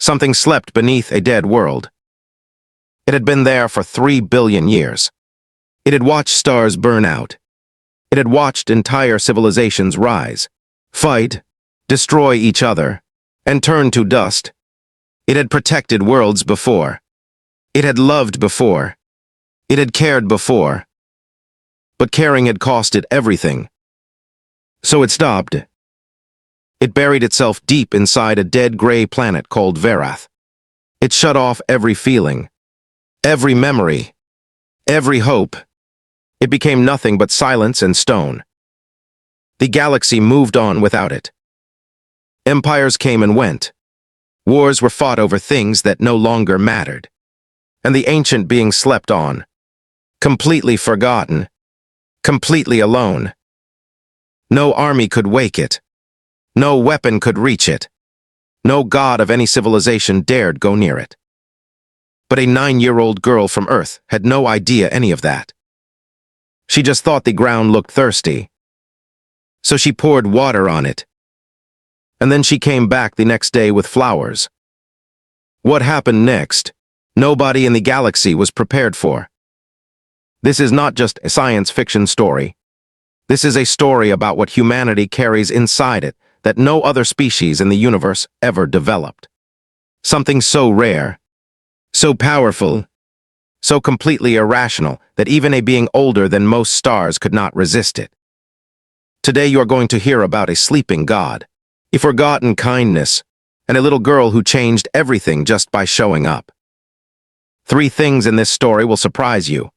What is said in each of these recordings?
Something slept beneath a dead world. It had been there for 3 billion years. It had watched stars burn out. It had watched entire civilizations rise, fight, destroy each other, and turn to dust. It had protected worlds before. It had loved before. It had cared before. But caring had cost it everything. So it stopped. It buried itself deep inside a dead gray planet called Verath. It shut off every feeling, every memory, every hope. It became nothing but silence and stone. The galaxy moved on without it. Empires came and went. Wars were fought over things that no longer mattered. And the ancient being slept on, completely forgotten, completely alone. No army could wake it. No weapon could reach it. No god of any civilization dared go near it. But a 9-year-old girl from Earth had no idea any of that. She just thought the ground looked thirsty. So she poured water on it. And then she came back the next day with flowers. What happened next, nobody in the galaxy was prepared for. This is not just a science fiction story. This is a story about what humanity carries inside it that no other species in the universe ever developed. Something so rare, so powerful, so completely irrational that even a being older than most stars could not resist it. Today you are going to hear about a sleeping god, a forgotten kindness, and a little girl who changed everything just by showing up. 3 things in this story will surprise you.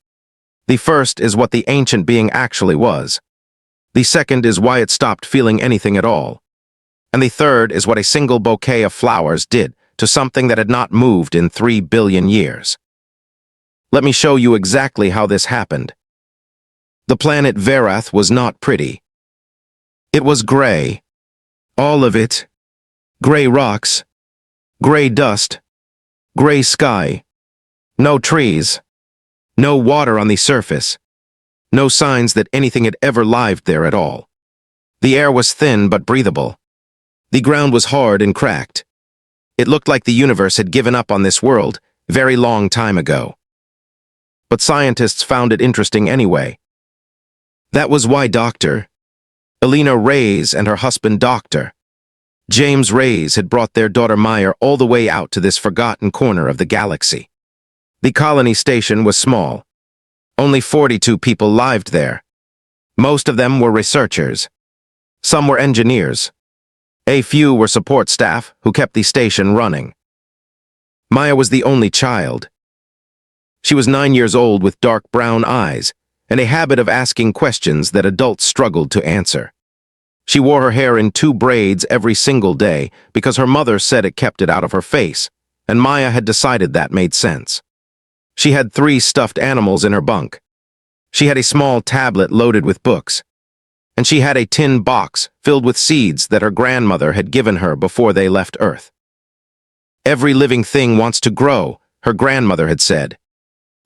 The first is what the ancient being actually was. The second is why it stopped feeling anything at all. And the third is what a single bouquet of flowers did to something that had not moved in 3 billion years. Let me show you exactly how this happened. The planet Verath was not pretty. It was gray. All of it. Gray rocks. Gray dust. Gray sky. No trees. No water on the surface. No signs that anything had ever lived there at all. The air was thin but breathable. The ground was hard and cracked. It looked like the universe had given up on this world very long time ago. But scientists found it interesting anyway. That was why Dr. Elena Reyes and her husband Dr. James Reyes had brought their daughter Maya all the way out to this forgotten corner of the galaxy. The colony station was small. Only 42 people lived there. Most of them were researchers. Some were engineers. A few were support staff who kept the station running. Maya was the only child. She was 9 years old with dark brown eyes and a habit of asking questions that adults struggled to answer. She wore her hair in 2 braids every single day because her mother said it kept it out of her face, and Maya had decided that made sense. She had 3 stuffed animals in her bunk. She had a small tablet loaded with books. And she had a tin box filled with seeds that her grandmother had given her before they left Earth. Every living thing wants to grow, her grandmother had said.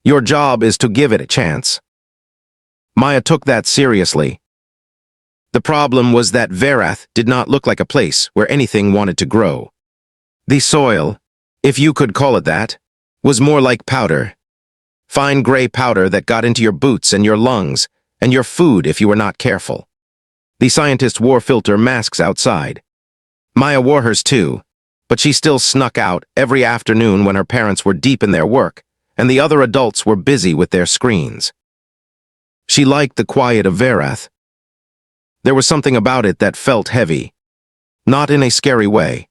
Your job is to give it a chance. Maya took that seriously. The problem was that Verath did not look like a place where anything wanted to grow. The soil, if you could call it that, was more like powder. Fine gray powder that got into your boots and your lungs, and your food if you were not careful. The scientists wore filter masks outside. Maya wore hers too, but she still snuck out every afternoon when her parents were deep in their work, and the other adults were busy with their screens. She liked the quiet of Verath. There was something about it that felt heavy. Not in a scary way.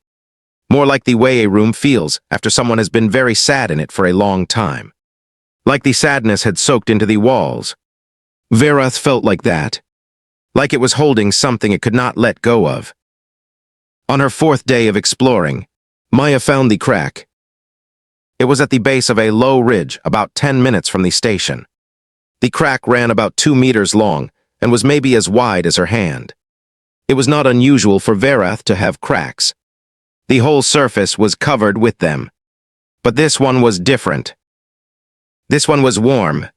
More like the way a room feels after someone has been very sad in it for a long time. Like the sadness had soaked into the walls. Verath felt like that. Like it was holding something it could not let go of. On her 4th day of exploring, Maya found the crack. It was at the base of a low ridge about 10 minutes from the station. The crack ran about 2 meters long and was maybe as wide as her hand. It was not unusual for Verath to have cracks. The whole surface was covered with them. But this one was different. This one was warm.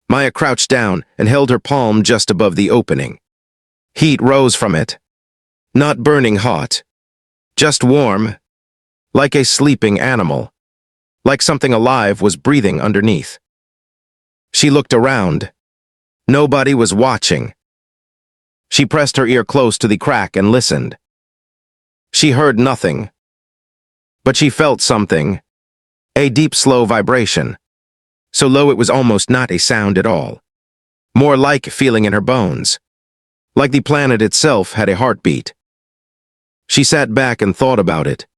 Maya crouched down and held her palm just above the opening. Heat rose from it. Not burning hot. Just warm. like a sleeping animal, like something alive was breathing underneath. She looked around. Nobody was watching. She pressed her ear close to the crack and listened. She heard nothing, but she felt something, a deep, slow vibration, so low it was almost not a sound at all, more like feeling in her bones, like the planet itself had a heartbeat. She sat back and thought about it.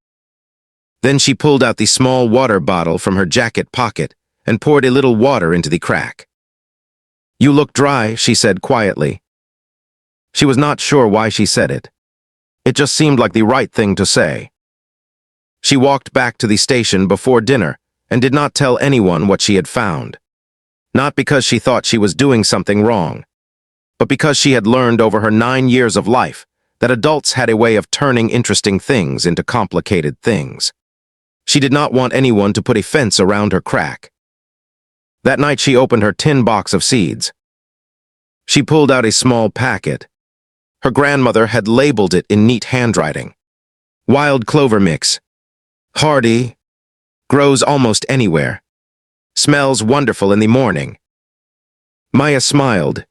Then she pulled out the small water bottle from her jacket pocket and poured a little water into the crack. "You look dry," she said quietly. She was not sure why she said it. It just seemed like the right thing to say. She walked back to the station before dinner and did not tell anyone what she had found. Not because she thought she was doing something wrong, but because she had learned over her 9 years of life that adults had a way of turning interesting things into complicated things. She did not want anyone to put a fence around her crack. That night she opened her tin box of seeds. She pulled out a small packet. Her grandmother had labeled it in neat handwriting. Wild clover mix. Hardy. Grows almost anywhere. Smells wonderful in the morning. Maya smiled.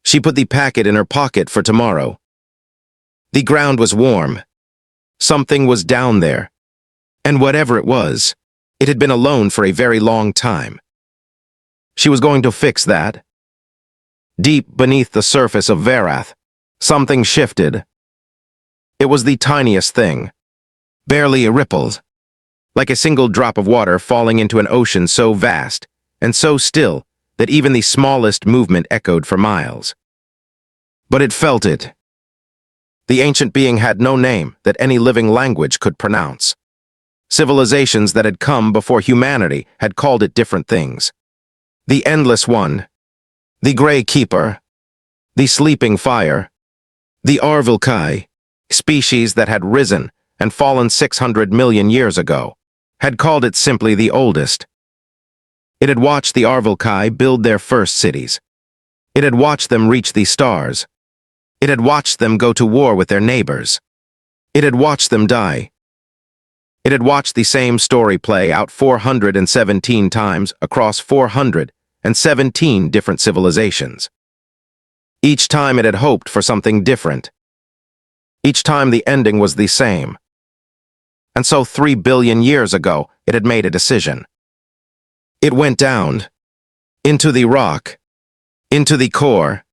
She put the packet in her pocket for tomorrow. The ground was warm. Something was down there. And whatever it was, it had been alone for a very long time. She was going to fix that. Deep beneath the surface of Verath, something shifted. It was the tiniest thing, barely a ripple, like a single drop of water falling into an ocean so vast and so still that even the smallest movement echoed for miles. But it felt it. The ancient being had no name that any living language could pronounce. Civilizations that had come before humanity had called it different things. The Endless One, the Grey Keeper, the Sleeping Fire, the Arvilkai, species that had risen and fallen 600 million years ago, had called it simply the oldest. It had watched the Arvilkai build their first cities. It had watched them reach the stars. It had watched them go to war with their neighbors. It had watched them die. It had watched the same story play out 417 times across 417 different civilizations. Each time it had hoped for something different. Each time the ending was the same. And so 3 billion years ago, it had made a decision. It went down, into the rock, into the core.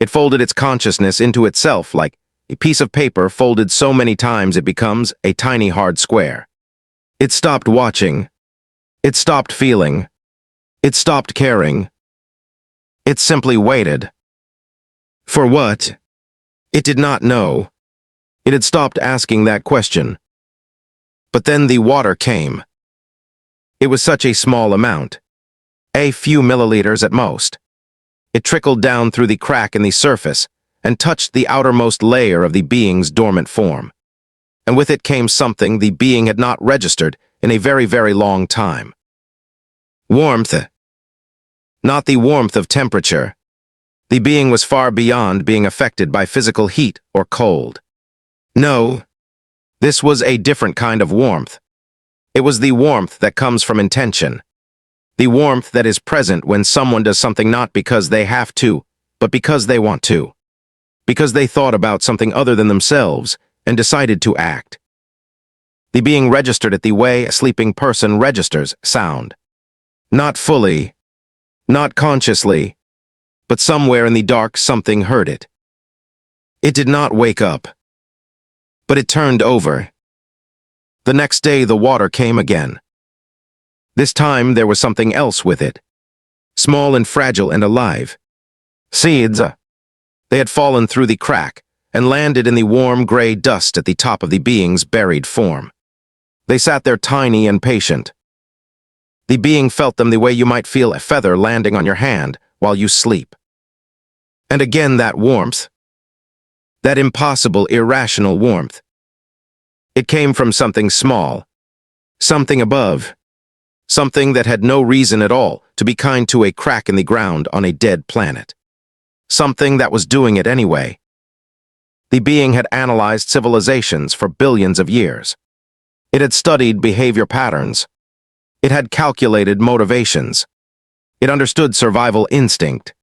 It folded its consciousness into itself like a piece of paper folded so many times it becomes a tiny hard square. It stopped watching. It stopped feeling. It stopped caring. It simply waited. For what? It did not know. It had stopped asking that question. But then the water came. It was such a small amount. A few milliliters at most. It trickled down through the crack in the surface and touched the outermost layer of the being's dormant form. And with it came something the being had not registered in a very, very long time. Warmth. Not the warmth of temperature. The being was far beyond being affected by physical heat or cold. No, this was a different kind of warmth. It was the warmth that comes from intention. The warmth that is present when someone does something not because they have to, but because they want to. Because they thought about something other than themselves and decided to act. The being registered it the way a sleeping person registers sound. Not fully, not consciously, but somewhere in the dark something heard it. It did not wake up, but it turned over. The next day the water came again. This time there was something else with it, small and fragile and alive. Seeds. They had fallen through the crack and landed in the warm gray dust at the top of the being's buried form. They sat there tiny and patient. The being felt them the way you might feel a feather landing on your hand while you sleep. And again that warmth. That impossible, irrational warmth. It came from something small, something above, something that had no reason at all to be kind to a crack in the ground on a dead planet. Something that was doing it anyway. The being had analyzed civilizations for billions of years. It had studied behavior patterns. It had calculated motivations. It understood survival instinct.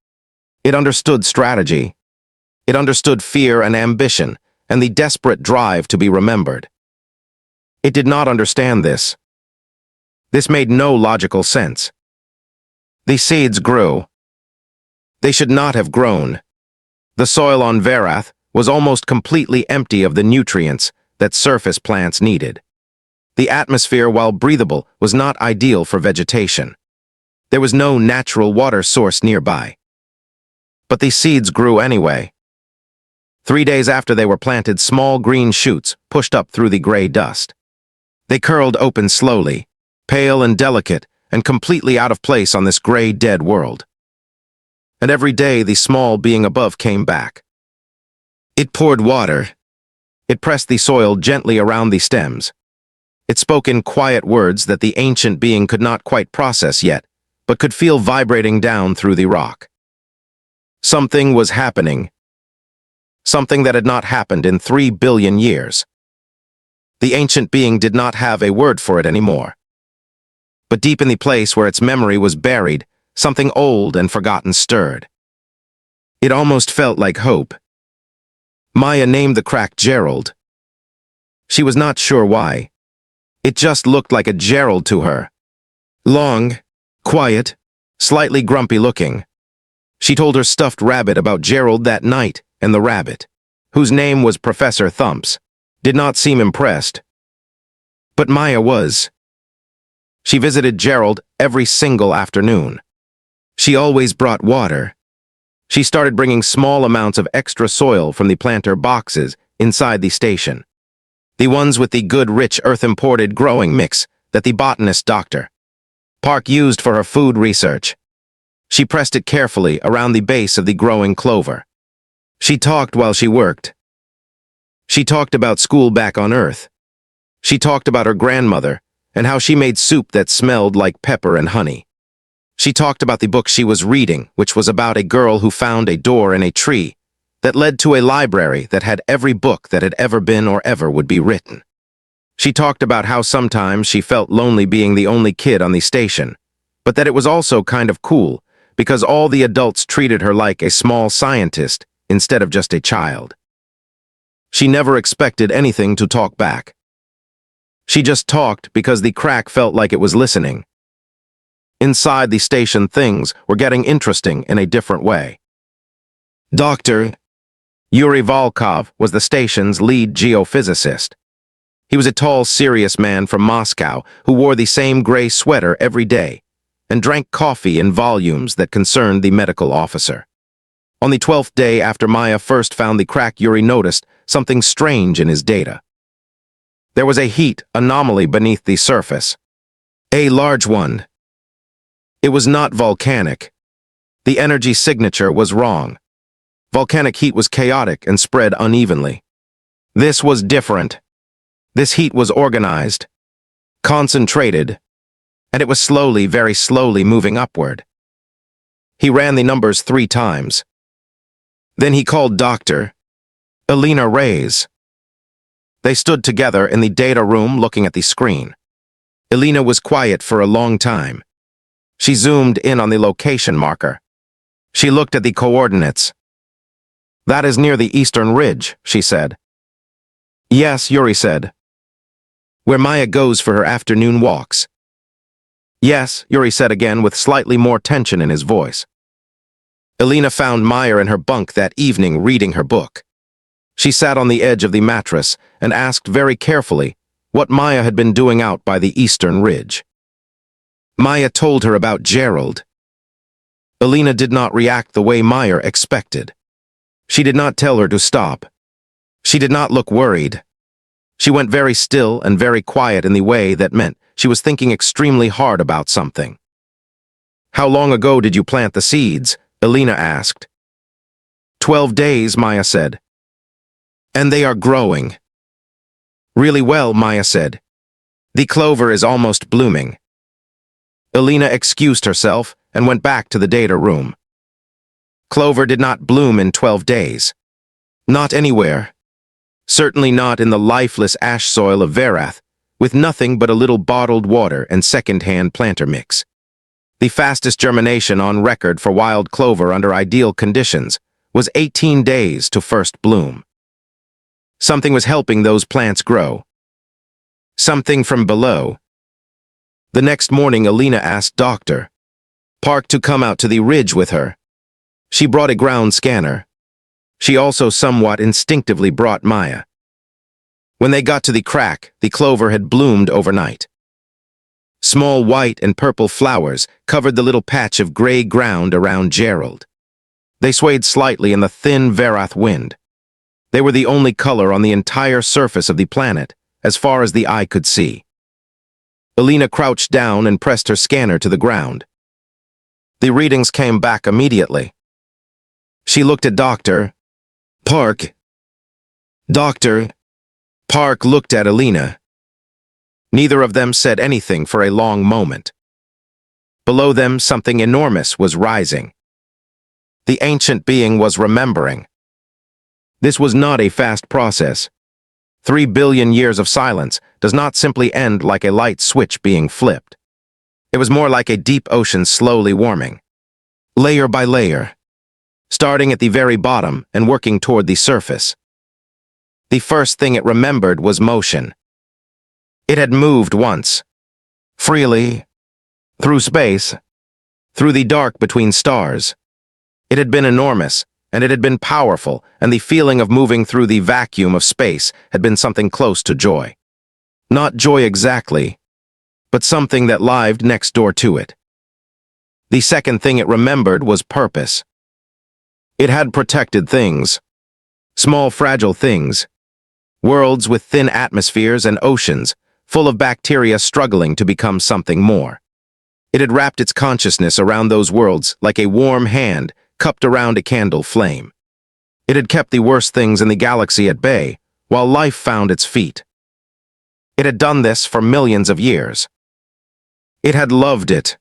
It understood strategy. It understood fear and ambition, and the desperate drive to be remembered. It did not understand this. This made no logical sense. The seeds grew. They should not have grown. The soil on Verath was almost completely empty of the nutrients that surface plants needed. The atmosphere, while breathable, was not ideal for vegetation. There was no natural water source nearby. But the seeds grew anyway. 3 days after they were planted, small green shoots pushed up through the gray dust. They curled open slowly, pale and delicate, and completely out of place on this gray, dead world. And every day the small being above came back. It poured water. It pressed the soil gently around the stems. It spoke in quiet words that the ancient being could not quite process yet, but could feel vibrating down through the rock. Something was happening. Something that had not happened in 3 billion years. The ancient being did not have a word for it anymore. But deep in the place where its memory was buried, something old and forgotten stirred. It almost felt like hope. Maya named the crack Gerald. She was not sure why. It just looked like a Gerald to her. Long, quiet, slightly grumpy looking. She told her stuffed rabbit about Gerald that night, and the rabbit, whose name was Professor Thumps, did not seem impressed. But Maya was. She visited Gerald every single afternoon. She always brought water. She started bringing small amounts of extra soil from the planter boxes inside the station. The ones with the good, rich, earth-imported growing mix that the botanist Dr. Park used for her food research. She pressed it carefully around the base of the growing clover. She talked while she worked. She talked about school back on Earth. She talked about her grandmother and how she made soup that smelled like pepper and honey. She talked about the book she was reading, which was about a girl who found a door in a tree that led to a library that had every book that had ever been or ever would be written. She talked about how sometimes she felt lonely being the only kid on the station, but that it was also kind of cool because all the adults treated her like a small scientist instead of just a child. She never expected anything to talk back. She just talked because the crack felt like it was listening. Inside the station, things were getting interesting in a different way. Dr. Yuri Volkov was the station's lead geophysicist. He was a tall, serious man from Moscow who wore the same gray sweater every day and drank coffee in volumes that concerned the medical officer. On the 12th day after Maya first found the crack, Yuri noticed something strange in his data. There was a heat anomaly beneath the surface. A large one. It was not volcanic. The energy signature was wrong. Volcanic heat was chaotic and spread unevenly. This was different. This heat was organized, concentrated, and it was slowly, very slowly moving upward. He ran the numbers 3 times. Then he called Dr. Elena Reyes. They stood together in the data room looking at the screen. Elena was quiet for a long time. She zoomed in on the location marker. She looked at the coordinates. That is near the eastern ridge, she said. Yes, Yuri said. Where Maya goes for her afternoon walks. Yes, Yuri said again with slightly more tension in his voice. Elena found Maya in her bunk that evening reading her book. She sat on the edge of the mattress and asked very carefully what Maya had been doing out by the eastern ridge. Maya told her about Gerald. Elena did not react the way Maya expected. She did not tell her to stop. She did not look worried. She went very still and very quiet in the way that meant she was thinking extremely hard about something. How long ago did you plant the seeds? Elena asked. 12 days, Maya said. And they are growing. Really well, Maya said. The clover is almost blooming. Elena excused herself and went back to the data room. Clover did not bloom in 12 days. Not anywhere. Certainly not in the lifeless ash soil of Verath, with nothing but a little bottled water and second-hand planter mix. The fastest germination on record for wild clover under ideal conditions was 18 days to first bloom. Something was helping those plants grow. Something from below. The next morning, Alina asked Dr. Park to come out to the ridge with her. She brought a ground scanner. She also somewhat instinctively brought Maya. When they got to the crack, the clover had bloomed overnight. Small white and purple flowers covered the little patch of gray ground around Gerald. They swayed slightly in the thin Varath wind. They were the only color on the entire surface of the planet, as far as the eye could see. Alina crouched down and pressed her scanner to the ground. The readings came back immediately. She looked at Dr. Park. Dr. Park looked at Alina. Neither of them said anything for a long moment. Below them, something enormous was rising. The ancient being was remembering. This was not a fast process. 3 billion years of silence does not simply end like a light switch being flipped. It was more like a deep ocean slowly warming, layer by layer, starting at the very bottom and working toward the surface. The first thing it remembered was motion. It had moved once, freely, through space, through the dark between stars. It had been enormous, and it had been powerful, and the feeling of moving through the vacuum of space had been something close to joy. Not joy exactly, but something that lived next door to it. The second thing it remembered was purpose. It had protected things, small fragile things, worlds with thin atmospheres and oceans, full of bacteria struggling to become something more. It had wrapped its consciousness around those worlds like a warm hand cupped around a candle flame. It had kept the worst things in the galaxy at bay, while life found its feet. It had done this for millions of years. It had loved it.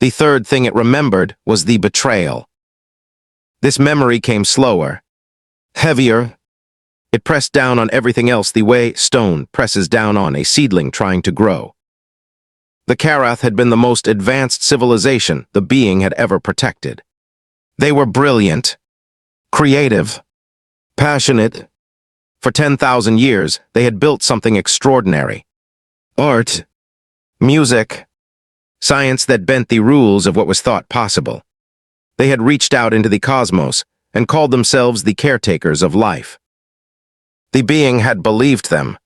The third thing it remembered was the betrayal. This memory came slower, heavier. It pressed down on everything else the way stone presses down on a seedling trying to grow. The Karath had been the most advanced civilization the being had ever protected. They were brilliant, creative, passionate. For 10,000 years, they had built something extraordinary. Art, music, science that bent the rules of what was thought possible. They had reached out into the cosmos and called themselves the caretakers of life. The being had believed them.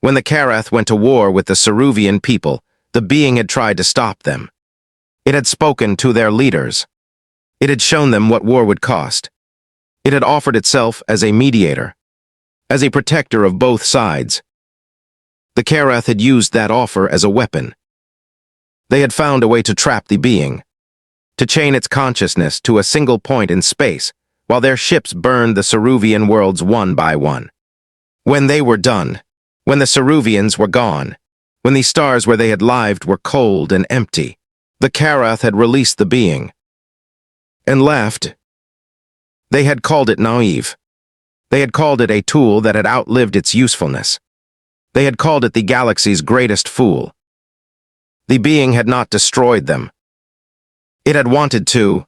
When the Karath went to war with the Ceruvian people, the being had tried to stop them. It had spoken to their leaders. It had shown them what war would cost. It had offered itself as a mediator, as a protector of both sides. The Karath had used that offer as a weapon. They had found a way to trap the being, to chain its consciousness to a single point in space, while their ships burned the Ceruvian worlds one by one. When they were done, when the Ceruvians were gone, when the stars where they had lived were cold and empty, the Karath had released the being and left. They had called it naive. They had called it a tool that had outlived its usefulness. They had called it the galaxy's greatest fool. The being had not destroyed them. It had wanted to.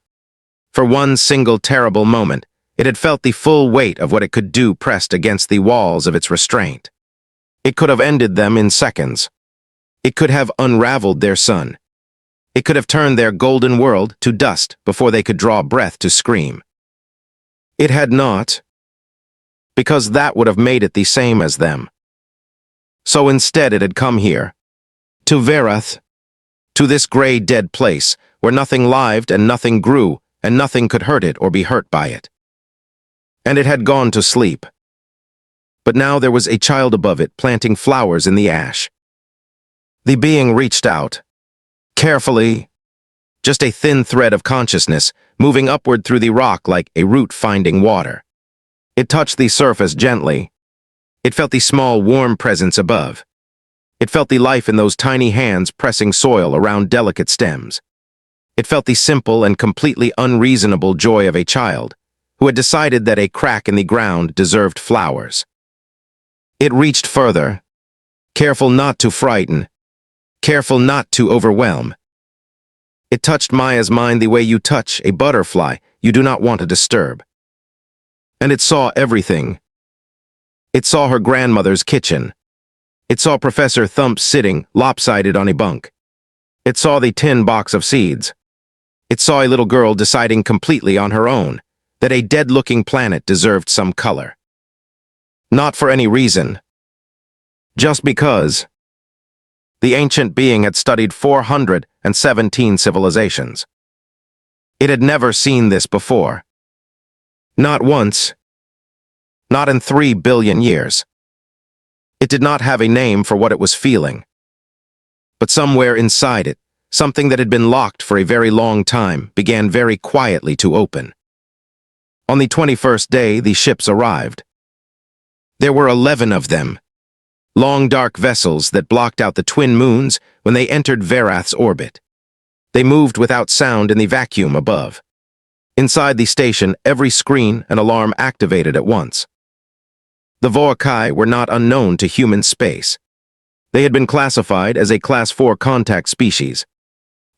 For one single terrible moment, it had felt the full weight of what it could do pressed against the walls of its restraint. It could have ended them in seconds. It could have unraveled their sun. It could have turned their golden world to dust before they could draw breath to scream. It had not, because that would have made it the same as them. So instead it had come here, to Varath, to this gray dead place where nothing lived and nothing grew and nothing could hurt it or be hurt by it. And it had gone to sleep. But now there was a child above it planting flowers in the ash. The being reached out, carefully, just a thin thread of consciousness moving upward through the rock like a root finding water. It touched the surface gently. It felt the small, warm presence above. It felt the life in those tiny hands pressing soil around delicate stems. It felt the simple and completely unreasonable joy of a child who had decided that a crack in the ground deserved flowers. It reached further, Careful not to frighten. Careful not to overwhelm. It touched Maya's mind the way you touch a butterfly you do not want to disturb. And it saw everything. It saw her grandmother's kitchen. It saw Professor Thump sitting lopsided on a bunk. It saw the tin box of seeds. It saw a little girl deciding completely on her own that a dead-looking planet deserved some color. Not for any reason. Just because. The ancient being had studied 417 civilizations. It had never seen this before. Not once. Not in 3 billion years. It did not have a name for what it was feeling. But somewhere inside it, something that had been locked for a very long time began very quietly to open. On the 21st day, the ships arrived. There were 11 of them. Long dark vessels that blocked out the twin moons when they entered Verath's orbit. They moved without sound in the vacuum above. Inside the station, every screen and alarm activated at once. The Voakai were not unknown to human space. They had been classified as a Class 4 contact species.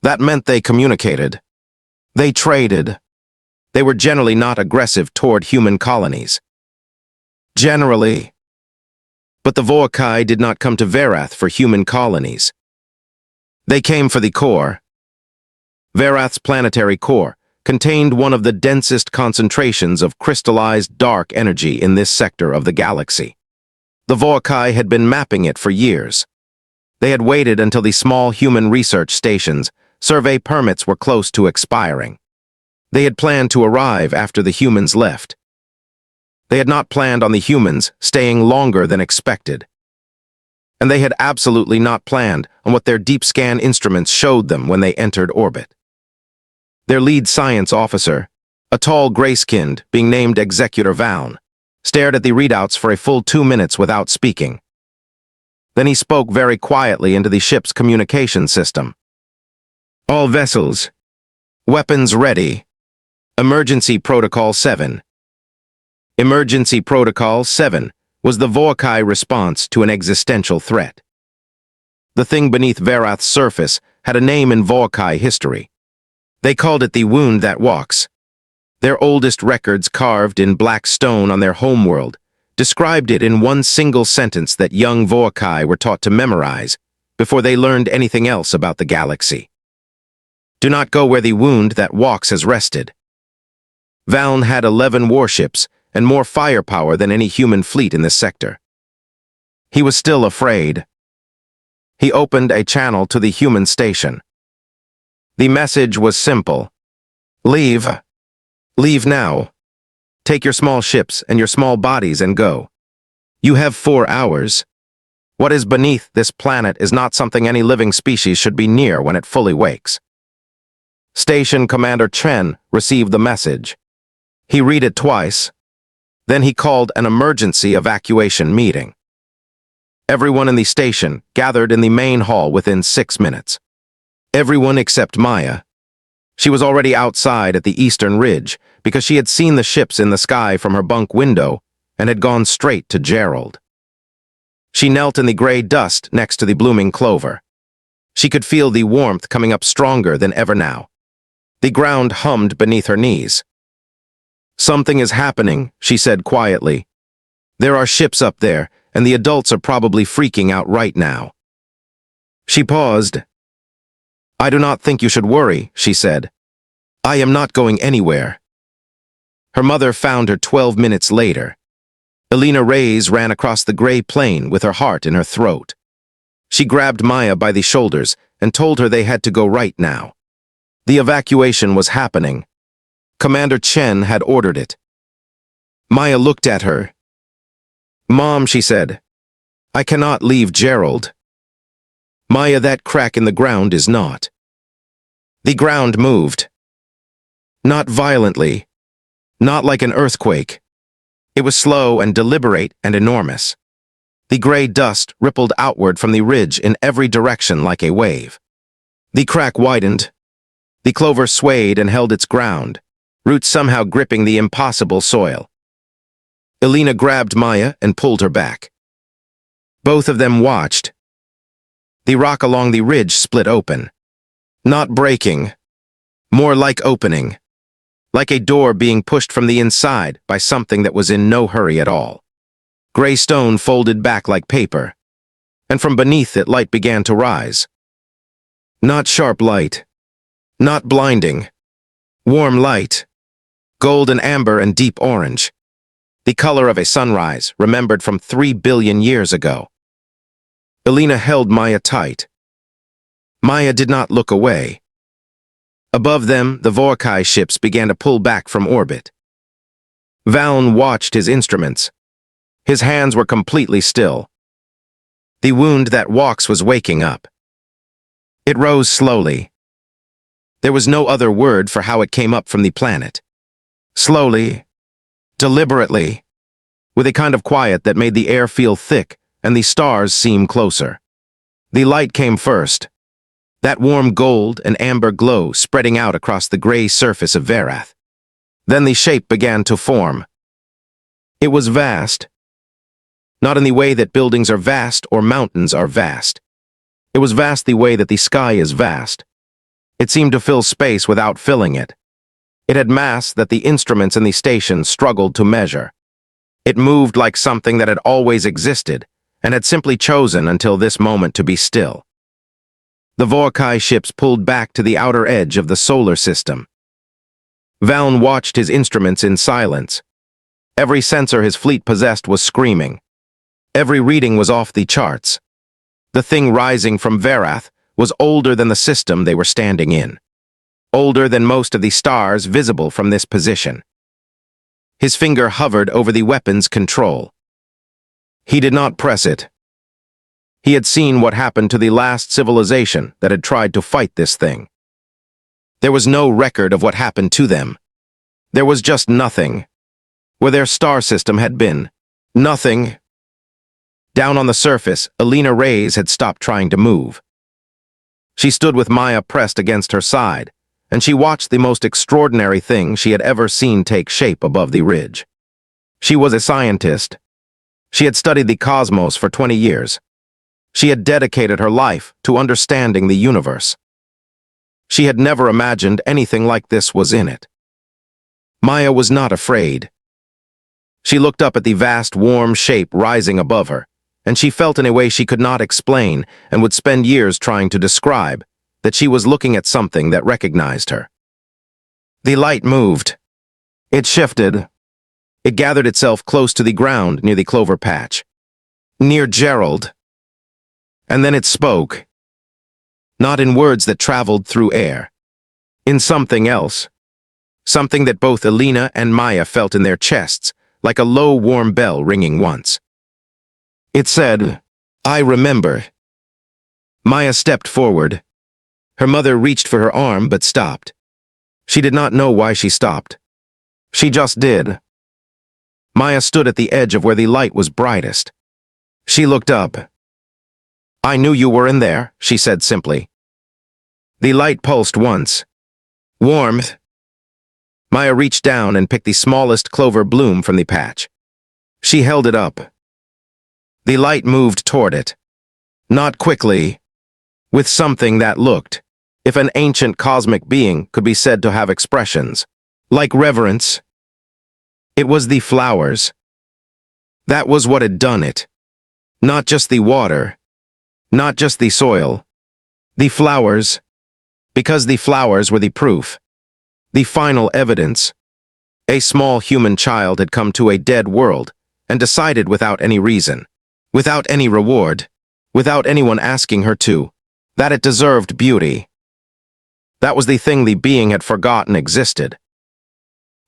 That meant they communicated. They traded. They were generally not aggressive toward human colonies. Generally. But the Voakai did not come to Verath for human colonies. They came for the core. Verath's planetary core contained one of the densest concentrations of crystallized dark energy in this sector of the galaxy. The Voakai had been mapping it for years. They had waited until the small human research stations' survey permits were close to expiring. They had planned to arrive after the humans left. They had not planned on the humans staying longer than expected. And they had absolutely not planned on what their deep scan instruments showed them when they entered orbit. Their lead science officer, a tall gray-skinned, being named Executor Valn, stared at the readouts for a full 2 minutes without speaking. Then he spoke very quietly into the ship's communication system. All vessels. Weapons ready. Emergency Protocol 7. Emergency Protocol 7 was the Voakai response to an existential threat. The thing beneath Verath's surface had a name in Voakai history. They called it the Wound That Walks. Their oldest records carved in black stone on their homeworld described it in one single sentence that young Voakai were taught to memorize before they learned anything else about the galaxy. Do not go where the wound that walks has rested. Valn had 11 warships and more firepower than any human fleet in this sector. He was still afraid. He opened a channel to the human station. The message was simple. Leave. Leave now. Take your small ships and your small bodies and go. You have 4 hours. What is beneath this planet is not something any living species should be near when it fully wakes. Station Commander Chen received the message. He read it twice. Then he called an emergency evacuation meeting. Everyone in the station gathered in the main hall within 6 minutes. Everyone except Maya. She was already outside at the eastern ridge because she had seen the ships in the sky from her bunk window and had gone straight to Gerald. She knelt in the gray dust next to the blooming clover. She could feel the warmth coming up stronger than ever now. The ground hummed beneath her knees. Something is happening, she said quietly. There are ships up there, and the adults are probably freaking out right now. She paused. I do not think you should worry, she said. I am not going anywhere. Her mother found her 12 minutes later. Elena Reyes ran across the gray plain with her heart in her throat. She grabbed Maya by the shoulders and told her they had to go right now. The evacuation was happening. Commander Chen had ordered it. Maya looked at her. Mom, she said, I cannot leave Gerald. Maya, that crack in the ground is not. The ground moved. Not violently. Not like an earthquake. It was slow and deliberate and enormous. The gray dust rippled outward from the ridge in every direction like a wave. The crack widened. The clover swayed and held its ground, roots somehow gripping the impossible soil. Elena grabbed Maya and pulled her back. Both of them watched. The rock along the ridge split open. Not breaking, more like opening. Like a door being pushed from the inside by something that was in no hurry at all. Gray stone folded back like paper, and from beneath it light began to rise. Not sharp light, not blinding, warm light, gold and amber and deep orange, the color of a sunrise remembered from 3 billion years ago. Elena held Maya tight. Maya did not look away. Above them, the Vorkai ships began to pull back from orbit. Valen watched his instruments. His hands were completely still. The wound that walks was waking up. It rose slowly. There was no other word for how it came up from the planet. Slowly, deliberately, with a kind of quiet that made the air feel thick and the stars seem closer. The light came first. That warm gold and amber glow spreading out across the gray surface of Verath. Then the shape began to form. It was vast. Not in the way that buildings are vast or mountains are vast. It was vast the way that the sky is vast. It seemed to fill space without filling it. It had mass that the instruments in the station struggled to measure. It moved like something that had always existed and had simply chosen until this moment to be still. The Vorkai ships pulled back to the outer edge of the solar system. Valen watched his instruments in silence. Every sensor his fleet possessed was screaming. Every reading was off the charts. The thing rising from Verath was older than the system they were standing in. Older than most of the stars visible from this position. His finger hovered over the weapon's control. He did not press it. He had seen what happened to the last civilization that had tried to fight this thing. There was no record of what happened to them. There was just nothing. Where their star system had been. Nothing. Down on the surface, Elena Reyes had stopped trying to move. She stood with Maya pressed against her side, and she watched the most extraordinary thing she had ever seen take shape above the ridge. She was a scientist. She had studied the cosmos for 20 years. She had dedicated her life to understanding the universe. She had never imagined anything like this was in it. Maya was not afraid. She looked up at the vast, warm shape rising above her, and she felt in a way she could not explain and would spend years trying to describe, that she was looking at something that recognized her. The light moved. It shifted. It gathered itself close to the ground near the clover patch. Near Gerald. And then it spoke. Not in words that traveled through air. In something else. Something that both Elena and Maya felt in their chests, like a low, warm bell ringing once. It said, "I remember." Maya stepped forward. Her mother reached for her arm but stopped. She did not know why she stopped. She just did. Maya stood at the edge of where the light was brightest. She looked up. "I knew you were in there," she said simply. The light pulsed once. Warmth. Maya reached down and picked the smallest clover bloom from the patch. She held it up. The light moved toward it. Not quickly. With something that looked, if an ancient cosmic being could be said to have expressions, like reverence. It was the flowers. That was what had done it. Not just the water. Not just the soil. The flowers. Because the flowers were the proof. The final evidence. A small human child had come to a dead world and decided without any reason, without any reward, without anyone asking her to, that it deserved beauty. That was the thing the being had forgotten existed.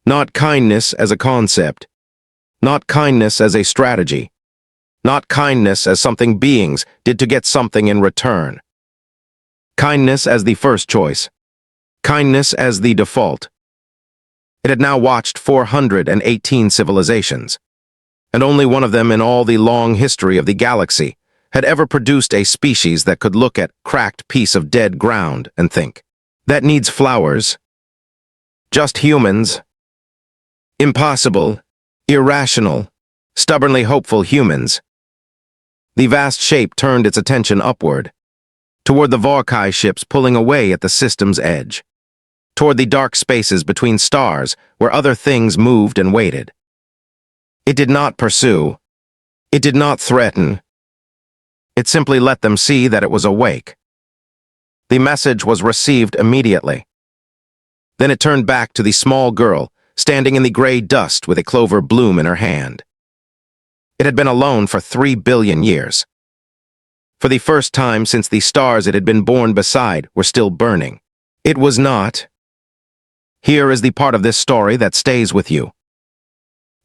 Not kindness as a concept. Not kindness as a strategy. Not kindness as something beings did to get something in return. Kindness as the first choice. Kindness as the default. It had now watched 418 civilizations, and only one of them in all the long history of the galaxy had ever produced a species that could look at cracked piece of dead ground and think, that needs flowers. Just humans. Impossible, irrational, stubbornly hopeful humans. The vast shape turned its attention upward, toward the Vorkai ships pulling away at the system's edge, toward the dark spaces between stars where other things moved and waited. It did not pursue. It did not threaten. It simply let them see that it was awake. The message was received immediately. Then it turned back to the small girl, standing in the gray dust with a clover bloom in her hand. It had been alone for 3 billion years. For the first time since the stars it had been born beside were still burning. It was not. Here is the part of this story that stays with you.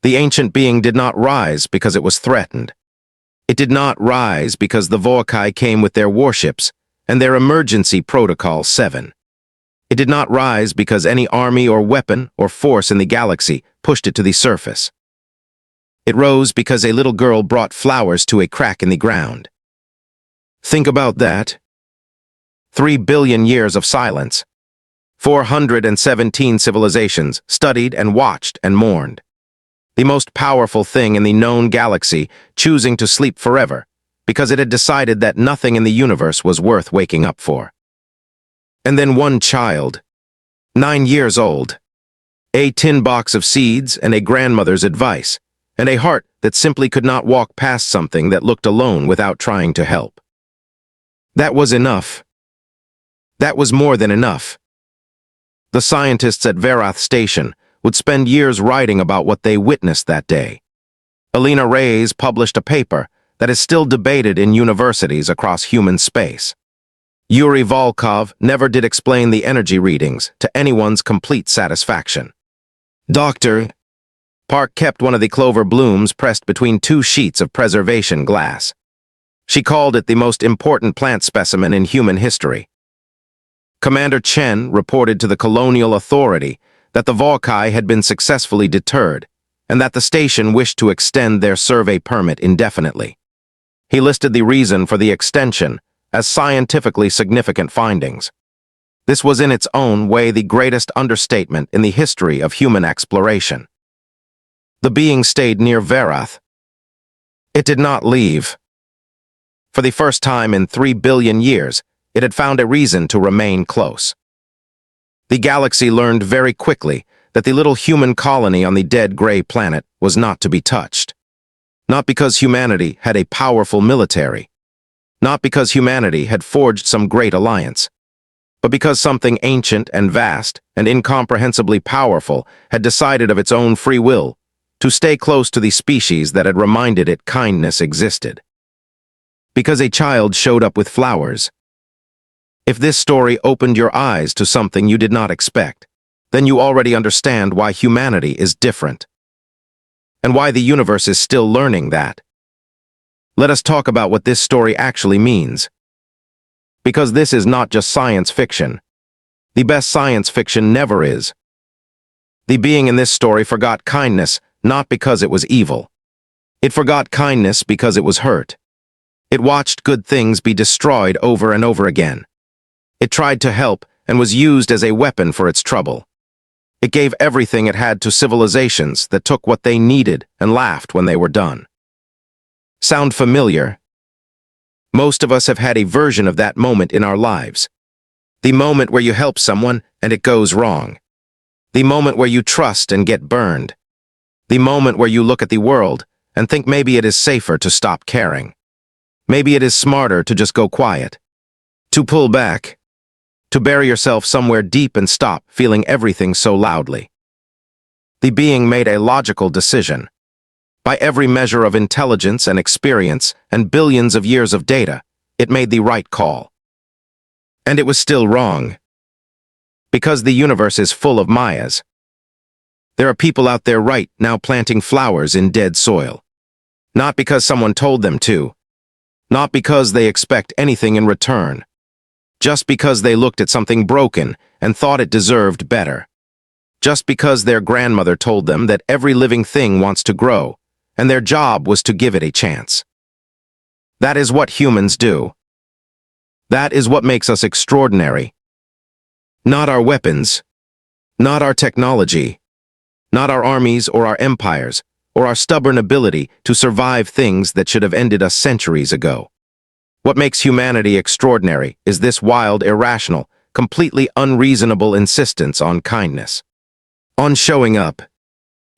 The ancient being did not rise because it was threatened. It did not rise because the Vorkai came with their warships and their emergency protocol 7. It did not rise because any army or weapon or force in the galaxy pushed it to the surface. It rose because a little girl brought flowers to a crack in the ground. Think about that. 3 billion years of silence. 417 civilizations studied and watched and mourned. The most powerful thing in the known galaxy choosing to sleep forever because it had decided that nothing in the universe was worth waking up for. And then one child, 9 years old, a tin box of seeds and a grandmother's advice, and a heart that simply could not walk past something that looked alone without trying to help. That was enough. That was more than enough. The scientists at Verath Station would spend years writing about what they witnessed that day. Alina Reyes published a paper that is still debated in universities across human space. Yuri Volkov never did explain the energy readings to anyone's complete satisfaction. Dr. Park kept one of the clover blooms pressed between 2 sheets of preservation glass. She called it the most important plant specimen in human history. Commander Chen reported to the Colonial Authority that the Vorkai had been successfully deterred and that the station wished to extend their survey permit indefinitely. He listed the reason for the extension as scientifically significant findings. This was in its own way the greatest understatement in the history of human exploration. The being stayed near Verath. It did not leave. For the first time in 3 billion years, it had found a reason to remain close. The galaxy learned very quickly that the little human colony on the dead gray planet was not to be touched. Not because humanity had a powerful military, not because humanity had forged some great alliance, but because something ancient and vast and incomprehensibly powerful had decided of its own free will to stay close to the species that had reminded it kindness existed. Because a child showed up with flowers. If this story opened your eyes to something you did not expect, then you already understand why humanity is different, and why the universe is still learning that. Let us talk about what this story actually means. Because this is not just science fiction. The best science fiction never is. The being in this story forgot kindness not because it was evil. It forgot kindness because it was hurt. It watched good things be destroyed over and over again. It tried to help and was used as a weapon for its trouble. It gave everything it had to civilizations that took what they needed and laughed when they were done. Sound familiar? Most of us have had a version of that moment in our lives. The moment where you help someone and it goes wrong. The moment where you trust and get burned. The moment where you look at the world and think maybe it is safer to stop caring. Maybe it is smarter to just go quiet. To pull back. To bury yourself somewhere deep and stop feeling everything so loudly. The being made a logical decision. By every measure of intelligence and experience and billions of years of data, it made the right call. And it was still wrong. Because the universe is full of Mayas. There are people out there right now planting flowers in dead soil. Not because someone told them to. Not because they expect anything in return. Just because they looked at something broken and thought it deserved better. Just because their grandmother told them that every living thing wants to grow, and their job was to give it a chance. That is what humans do. That is what makes us extraordinary. Not our weapons, not our technology, not our armies or our empires, or our stubborn ability to survive things that should have ended us centuries ago. What makes humanity extraordinary is this wild, irrational, completely unreasonable insistence on kindness. On showing up.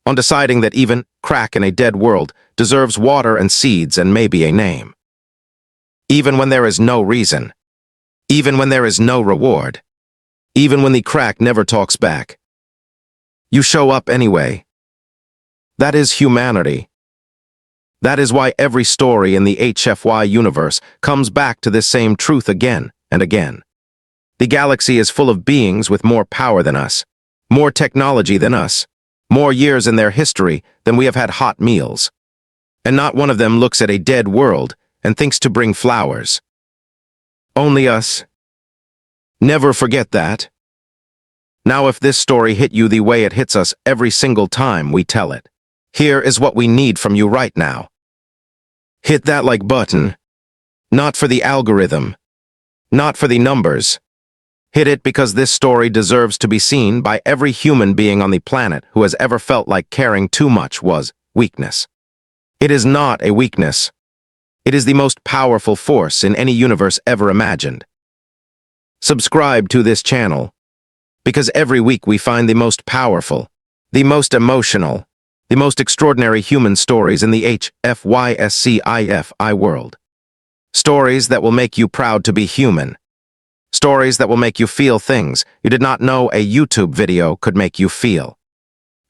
On deciding that even crack in a dead world deserves water and seeds and maybe a name. Even when there is no reason. Even when there is no reward. Even when the crack never talks back. You show up anyway. That is humanity. That is why every story in the HFY universe comes back to this same truth again and again. The galaxy is full of beings with more power than us, more technology than us, more years in their history than we have had hot meals. And not one of them looks at a dead world and thinks to bring flowers. Only us. Never forget that. Now, if this story hit you the way it hits us every single time we tell it, here is what we need from you right now. Hit that like button. Not for the algorithm. Not for the numbers. Hit it because this story deserves to be seen by every human being on the planet who has ever felt like caring too much was weakness. It is not a weakness. It is the most powerful force in any universe ever imagined. Subscribe to this channel, because every week we find the most powerful, the most emotional, the most extraordinary human stories in the HFYSCIFI world. Stories that will make you proud to be human. Stories that will make you feel things you did not know a YouTube video could make you feel.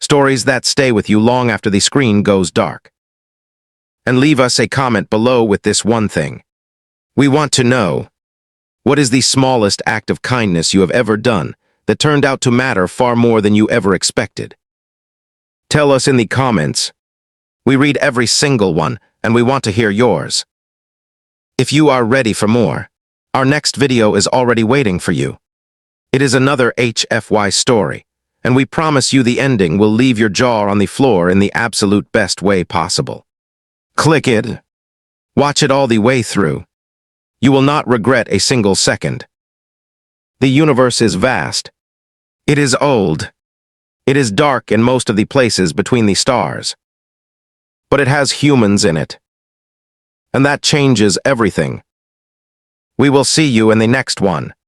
Stories that stay with you long after the screen goes dark. And leave us a comment below with this one thing. We want to know, what is the smallest act of kindness you have ever done that turned out to matter far more than you ever expected? Tell us in the comments. We read every single one, and we want to hear yours. If you are ready for more, our next video is already waiting for you. It is another HFY story, and we promise you the ending will leave your jaw on the floor in the absolute best way possible. Click it. Watch it all the way through. You will not regret a single second. The universe is vast. It is old. It is dark in most of the places between the stars. But it has humans in it. And that changes everything. We will see you in the next one.